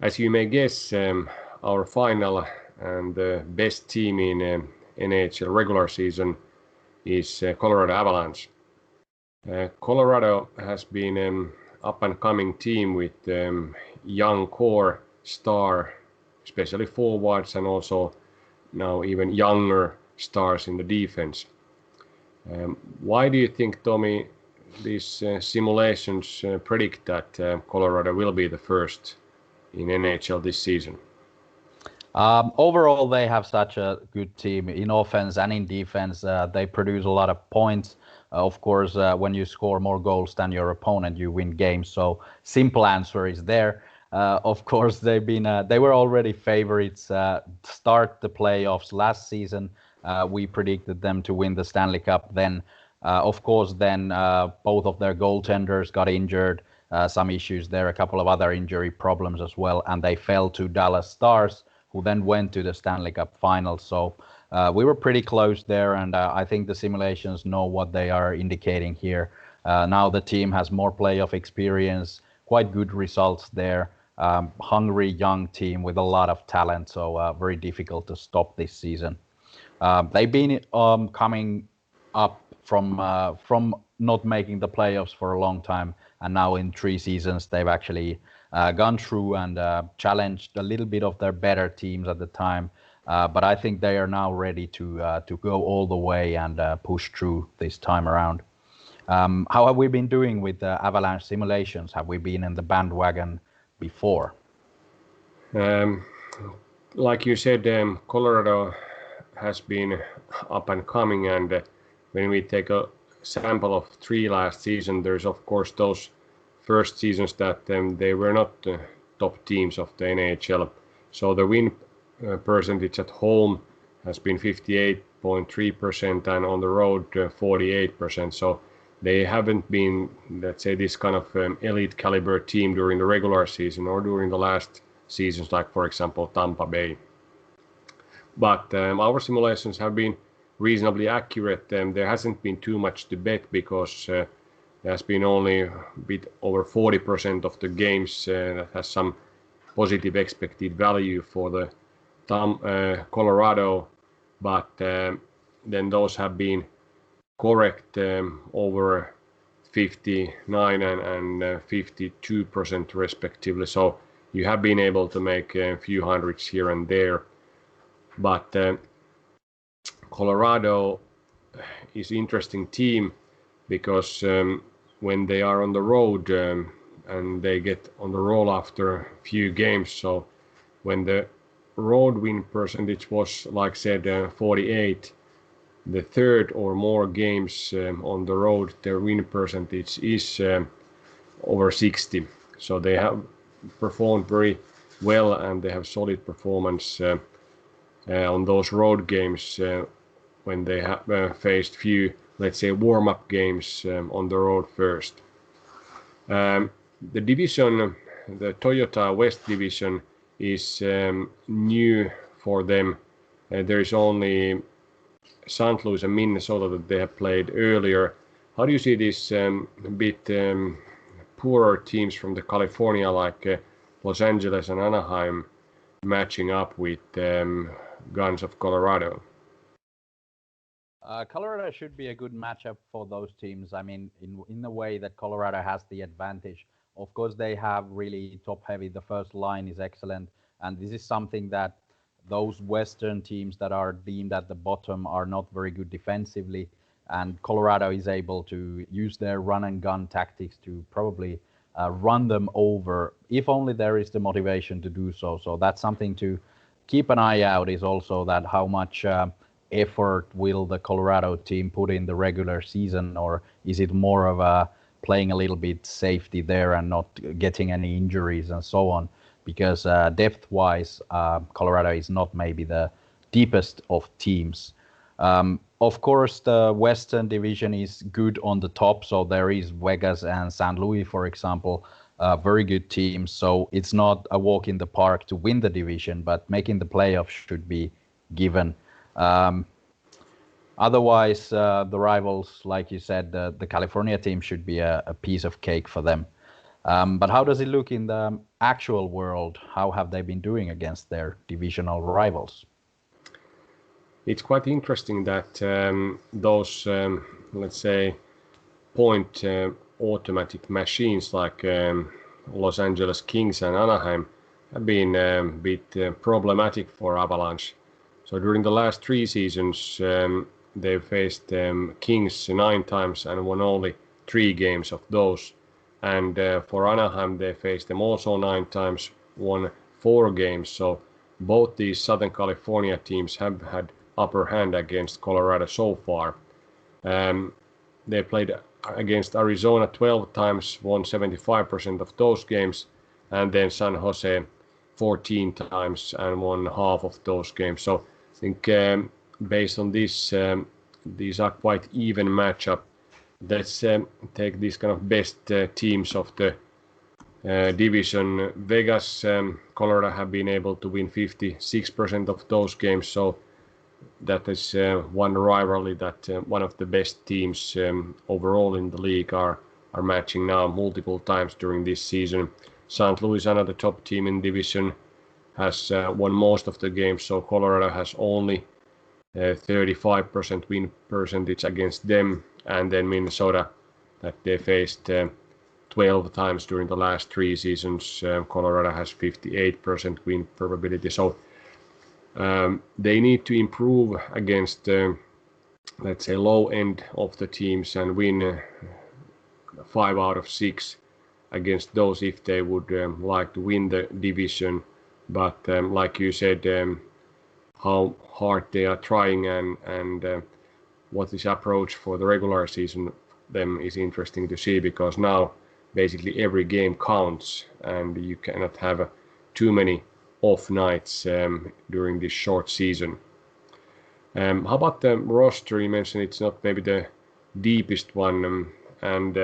As you may guess, our final and the best team in NHL regular season is Colorado Avalanche. Colorado has been an up-and-coming team with young core star, especially forwards, and also now even younger stars in the defense. Why do you think, Tommy, these simulations predict that Colorado will be the first in NHL this season? Overall, they have such a good team in offense and in defense. They produce a lot of points. Of course, when you score more goals than your opponent, you win games. So simple answer is there. Of course, they were already favorites start the playoffs last season. We predicted them to win the Stanley Cup. Then, of course, both of their goaltenders got injured. Some issues there, a couple of other injury problems as well, and they fell to Dallas Stars, who then went to the Stanley Cup Finals. So we were pretty close there, and I think the simulations know what they are indicating here. Now the team has more playoff experience, quite good results there. Hungry young team with a lot of talent, so very difficult to stop this season. They've been coming up from not making the playoffs for a long time, and now in 3 seasons they've actually gone through and challenged a little bit of their better teams at the time. But I think they are now ready to go all the way and push through this time around. How have we been doing with the Avalanche simulations? Have we been in the bandwagon before? Like you said, Colorado has been up and coming, and when we take a sample of 3 last season, there's of course those first seasons that they were not the top teams of the NHL. So the win percentage at home has been 58.3% and on the road 48%. So they haven't been, let's say, this kind of elite caliber team during the regular season or during the last seasons, like for example Tampa Bay. But our simulations have been reasonably accurate. There hasn't been too much to bet because there has been only a bit over 40% of the games that has some positive expected value for the Colorado, but then those have been correct over 59 and 52% respectively. So you have been able to make a few hundreds here and there, but Colorado is an interesting team because when they are on the road and they get on the roll after a few games, so when the road win percentage was, like said, 48, the third or more games on the road, their win percentage is over 60. So they have performed very well and they have solid performance on those road games when they have faced few, let's say, warm-up games on the road first. The division, the Toyota West division, is new for them. There is only St. Louis and Minnesota that they have played earlier. How do you see these bit poorer teams from the California, like Los Angeles and Anaheim, matching up with Guns of Colorado? Colorado should be a good matchup for those teams. I mean, in the way that Colorado has the advantage. Of course, they have really top-heavy. The first line is excellent, and this is something that those Western teams that are deemed at the bottom are not very good defensively, and Colorado is able to use their run-and-gun tactics to probably run them over, if only there is the motivation to do so. So that's something to keep an eye out, is also that how much effort will the Colorado team put in the regular season, or is it more of a playing a little bit safety there and not getting any injuries and so on? Because depth-wise, Colorado is not maybe the deepest of teams. Of course, the Western Division is good on the top, so there is Vegas and St. Louis, for example, very good teams. So it's not a walk in the park to win the division, but making the playoffs should be given. Otherwise, the rivals, like you said, the California team should be a piece of cake for them. But how does it look in the actual world? How have they been doing against their divisional rivals? It's quite interesting that those, let's say, point automatic machines like Los Angeles Kings and Anaheim have been a bit problematic for Avalanche. So during the last 3 seasons, they faced Kings 9 times and won only 3 games of those. And for Anaheim, they faced them also 9 times, won 4 games. So both these Southern California teams have had upper hand against Colorado so far. They played against Arizona 12 times, won 75% of those games, and then San Jose 14 times and won half of those games. So I think based on this, these are quite even matchup. Let's take these kind of best teams of the division. Vegas, Colorado have been able to win 56% of those games, so that is one rivalry that one of the best teams overall in the league are matching now multiple times during this season. St. Louis, another top team in division, has won most of the games, so Colorado has only 35% win percentage against them, and then Minnesota that they faced 12 times during the last 3 seasons. Colorado has 58% win probability, so they need to improve against, let's say, low end of the teams and win 5 out of 6 against those if they would like to win the division. But like you said, how hard they are trying and what is approach for the regular season them is interesting to see, because now basically every game counts and you cannot have too many off nights during this short season. How about the roster? You mentioned it's not maybe the deepest one, and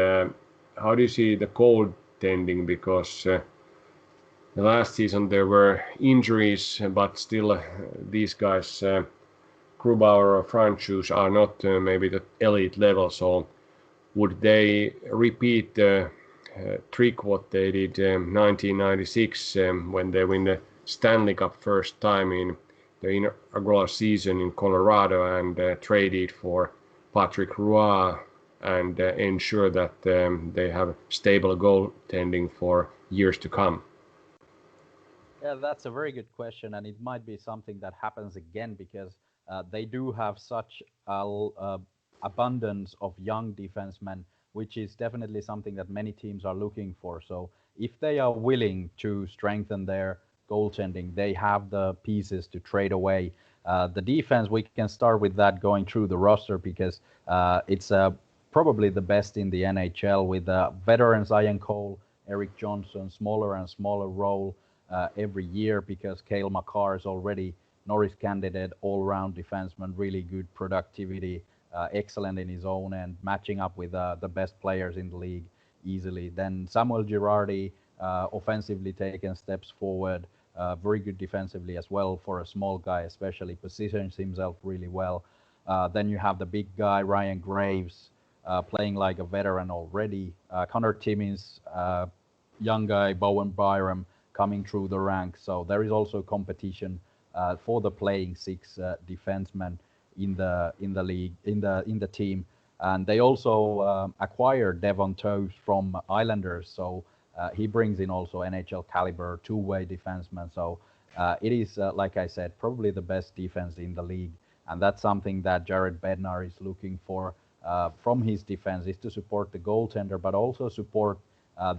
how do you see the goaltending? Because the last season there were injuries, but still these guys, Grubauer or Franchus, are not maybe the elite level. So would they repeat the trick what they did 1996 when they win the Stanley Cup first time in the inaugural season in Colorado and traded for Patrick Roy and ensure that they have stable goaltending for years to come? Yeah, that's a very good question, and it might be something that happens again because they do have such abundance of young defensemen, which is definitely something that many teams are looking for. So if they are willing to strengthen their goaltending, they have the pieces to trade away. The defense, we can start with that going through the roster because it's probably the best in the NHL with veterans Ian Cole, Eric Johnson, smaller and smaller role every year because Cale Makar is already Norris candidate, all-round defenseman, really good productivity, excellent in his own end, matching up with the best players in the league easily. Then Samuel Girardi, offensively taking steps forward, very good defensively as well for a small guy, especially positions himself really well. Then you have the big guy, Ryan Graves, playing like a veteran already. Connor Timmins, young guy, Bowen Byram, coming through the ranks. So there is also competition for the playing six defensemen in the league, in the team. And they also acquired Devon Toews from Islanders, so he brings in also NHL caliber two-way defenseman. So it is, like I said, probably the best defense in the league, and that's something that Jared Bednar is looking for from his defense, is to support the goaltender, but also support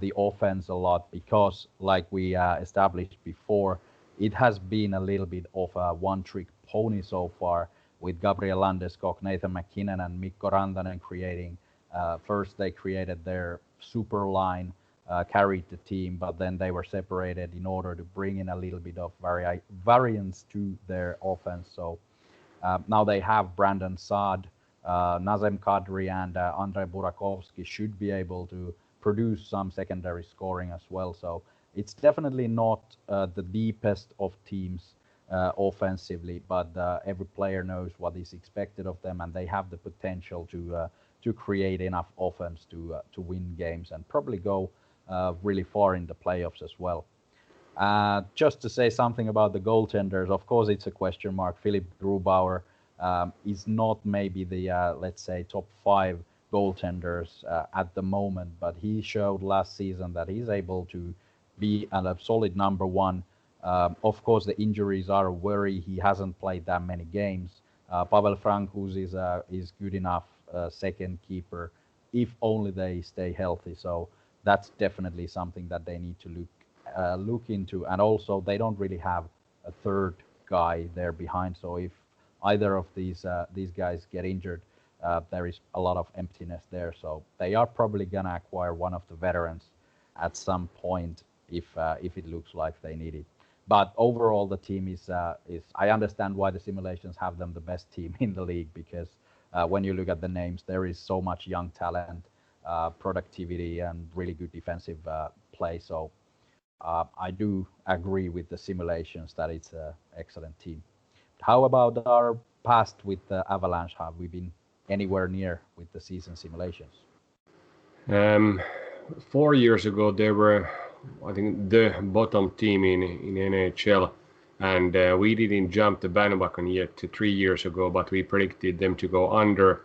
the offense a lot, because like we established before, it has been a little bit of a one-trick pony so far, with Gabriel Landeskog, Nathan McKinnon, and Mikko Rantanen creating. First, they created their super line, carried the team, but then they were separated in order to bring in a little bit of variance to their offense. So now they have Brandon Saad, Nazem Kadri, and Andrei Burakovsky should be able to produce some secondary scoring as well. So it's definitely not the deepest of teams offensively, but every player knows what is expected of them, and they have the potential to create enough offense to win games and probably go really far in the playoffs as well. Just to say something about the goaltenders, of course, it's a question mark. Philip Grubauer is not maybe the, let's say, top 5 goaltenders at the moment, but he showed last season that he's able to be a solid number 1. Of course, the injuries are a worry. He hasn't played that many games. Pavel Francouz is good enough second keeper if only they stay healthy. So that's definitely something that they need to look into. And also, they don't really have a third guy there behind. So if either of these guys get injured, there is a lot of emptiness there. So they are probably gonna acquire one of the veterans at some point if it looks like they need it. But overall, the team is. I understand why the simulations have them the best team in the league, because when you look at the names, there is so much young talent, productivity, and really good defensive play. So I do agree with the simulations that it's an excellent team. How about our past with the Avalanche? Have we been anywhere near with the season simulations? 4 years ago, they were, I think, the bottom team in NHL, and we didn't jump the bandwagon yet 3 years ago, but we predicted them to go under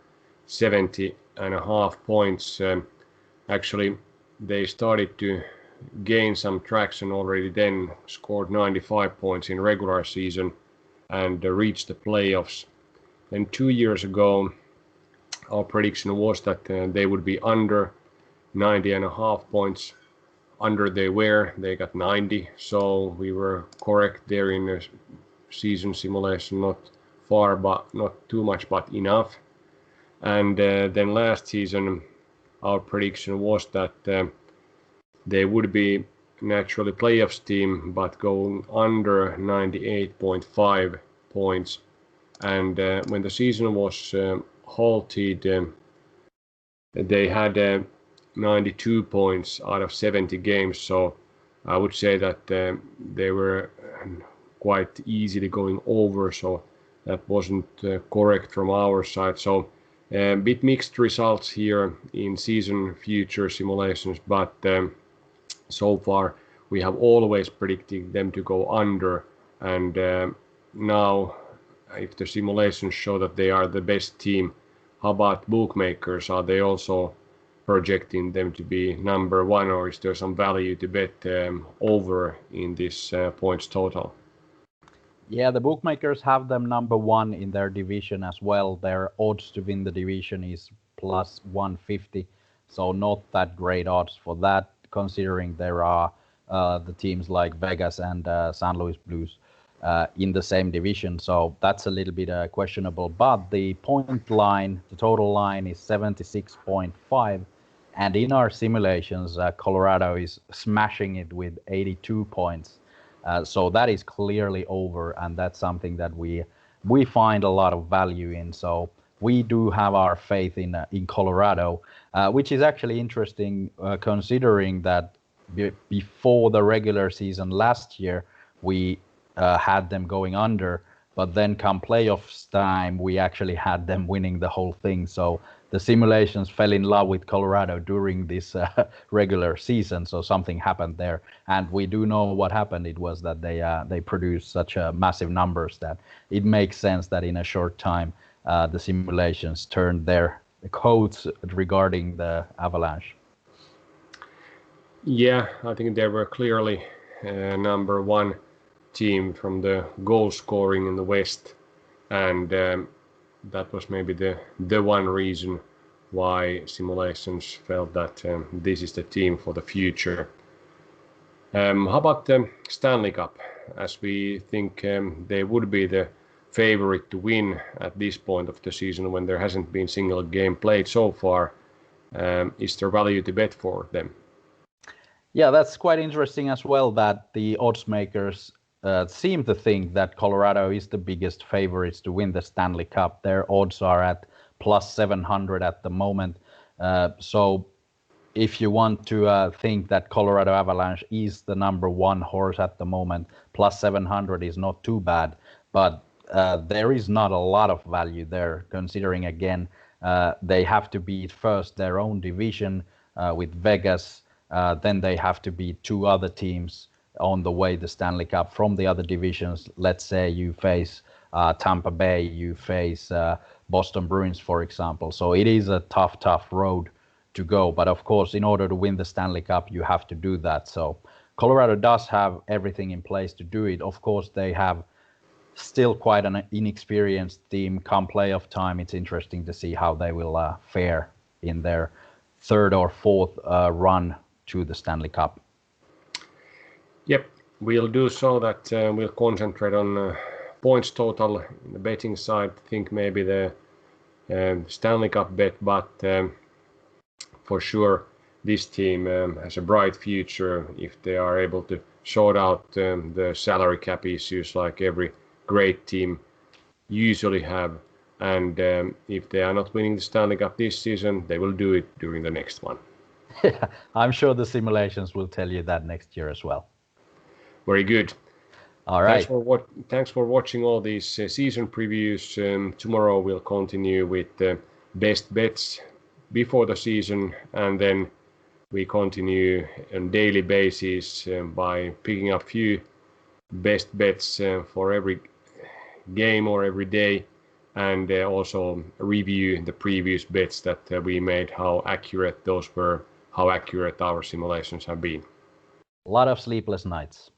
70.5 points. Actually, they started to gain some traction already then, scored 95 points in regular season, and reached the playoffs. Then 2 years ago, our prediction was that they would be under 90.5 points. Under they got 90, so we were correct there in the season simulation, not far, but not too much, but enough. And then last season, our prediction was that they would be naturally playoffs team, but going under 98.5 points. And when the season was halted, they had 92 points out of 70 games, so I would say that they were quite easily going over, so that wasn't correct from our side. So a bit mixed results here in season future simulations, but so far we have always predicted them to go under, and now if the simulations show that they are the best team, how about bookmakers? Are they also projecting them to be number 1, or is there some value to bet over in this points total? Yeah, the bookmakers have them number 1 in their division as well. Their odds to win the division is plus 150, so not that great odds for that, considering there are the teams like Vegas and St. Louis Blues in the same division. So that's a little bit questionable. But the point line, the total line is 76.5. And in our simulations, Colorado is smashing it with 82 points. So that is clearly over, and that's something that we find a lot of value in. So we do have our faith in Colorado, which is actually interesting considering that before the regular season last year, we had them going under, but then come playoffs time, we actually had them winning the whole thing. So the simulations fell in love with Colorado during this regular season, so something happened there. And we do know what happened. It was that they produced such massive numbers that it makes sense that in a short time the simulations turned their codes regarding the Avalanche. Yeah, I think they were clearly number 1 team from the goal scoring in the West, and that was maybe the one reason why simulations felt that this is the team for the future. How about the Stanley Cup? As we think they would be the favorite to win at this point of the season when there hasn't been single game played so far. Is there value to bet for them? Yeah, that's quite interesting as well, that the odds makers seem to think that Colorado is the biggest favorites to win the Stanley Cup. Their odds are at plus 700 at the moment. So if you want to think that Colorado Avalanche is the number 1 horse at the moment, plus 700 is not too bad. But there is not a lot of value there, considering, again, they have to beat first their own division with Vegas. then they have to beat two other teams on the way to Stanley Cup from the other divisions. Let's say you face Tampa Bay, you face Boston Bruins, for example. So it is a tough road to go. But of course, in order to win the Stanley Cup, you have to do that. So Colorado does have everything in place to do it. Of course, they have still quite an inexperienced team. Come playoff time, it's interesting to see how they will fare in their third or fourth run to the Stanley Cup. Yep, we'll do so that we'll concentrate on points total in the betting side. Think maybe the Stanley Cup bet, but for sure this team has a bright future if they are able to sort out the salary cap issues like every great team usually have. And if they are not winning the Stanley Cup this season, they will do it during the next one. I'm sure the simulations will tell you that next year as well. Very good. All right. Thanks for watching all these season previews. Tomorrow we'll continue with the best bets before the season, and then we continue on daily basis by picking up few best bets for every game or every day, and also review the previous bets that we made, how accurate those were, how accurate our simulations have been. A lot of sleepless nights.